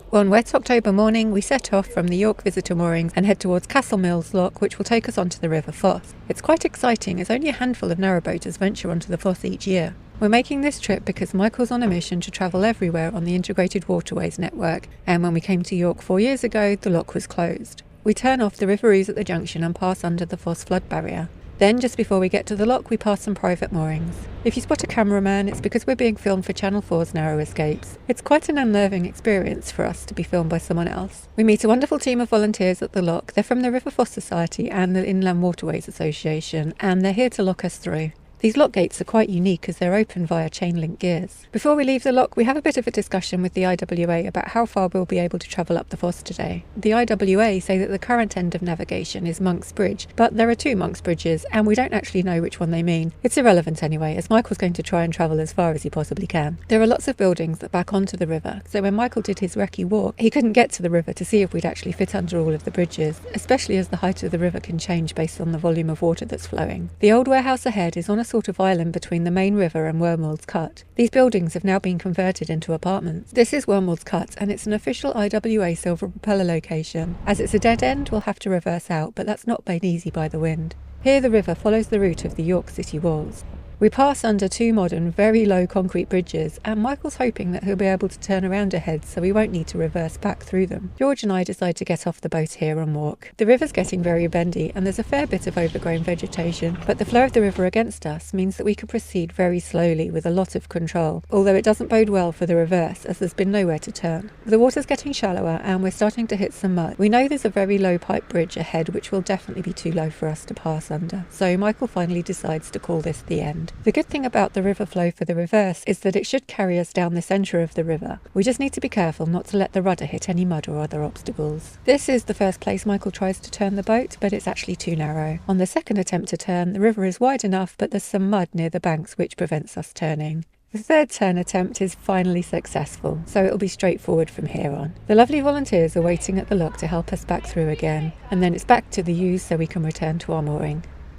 One wet October morning, we set off from the York Visitor Moorings and head towards Castle Mills Lock, which will take us onto the River Foss. It's quite exciting, as only a handful of narrowboaters venture onto the Foss each year. We're making this trip because Michael's on a mission to travel everywhere on the integrated Waterways network, and when we came to York 4 years ago, the lock was closed. We turn off the River Ouse at the junction and pass under the Foss flood barrier. Then, just before we get to the lock, we pass some private moorings. If you spot a cameraman, it's because we're being filmed for Channel 4's Narrow Escapes. It's quite an unnerving experience for us to be filmed by someone else. We meet a wonderful team of volunteers at the lock. They're from the River Foss Society and the Inland Waterways Association, and they're here to lock us through. These lock gates are quite unique as they're open via chain link gears. Before we leave the lock, we have a bit of a discussion with the IWA about how far we'll be able to travel up the Foss today. The IWA say that the current end of navigation is Monk's Bridge, but there are two Monk's Bridges and we don't actually know which one they mean. It's irrelevant anyway, as Michael's going to try and travel as far as he possibly can. There are lots of buildings that back onto the river, so when Michael did his recce walk, he couldn't get to the river to see if we'd actually fit under all of the bridges, especially as the height of the river can change based on the volume of water that's flowing. The old warehouse ahead is on a sort of island between the main river and Wormwood's Cut. These buildings have now been converted into apartments. This is Wormwood's Cut, and it's an official IWA silver propeller location. As it's a dead end, we'll have to reverse out, but that's not made easy by the wind. Here the river follows the route of the York City walls. We pass under two modern, very low concrete bridges, and Michael's hoping that he'll be able to turn around ahead so we won't need to reverse back through them. George and I decide to get off the boat here and walk. The river's getting very bendy and there's a fair bit of overgrown vegetation, but the flow of the river against us means that we can proceed very slowly with a lot of control, although it doesn't bode well for the reverse as there's been nowhere to turn. The water's getting shallower and we're starting to hit some mud. We know there's a very low pipe bridge ahead which will definitely be too low for us to pass under, so Michael finally decides to call this the end. The good thing about the river flow for the reverse is that it should carry us down the centre of the river. We just need to be careful not to let the rudder hit any mud or other obstacles. This is the first place Michael tries to turn the boat, but it's actually too narrow. On the second attempt to turn, the river is wide enough, but there's some mud near the banks which prevents us turning. The third turn attempt is finally successful, so it'll be straightforward from here on. The lovely volunteers are waiting at the lock to help us back through again, and then it's back to the Ouse so we can return to our mooring.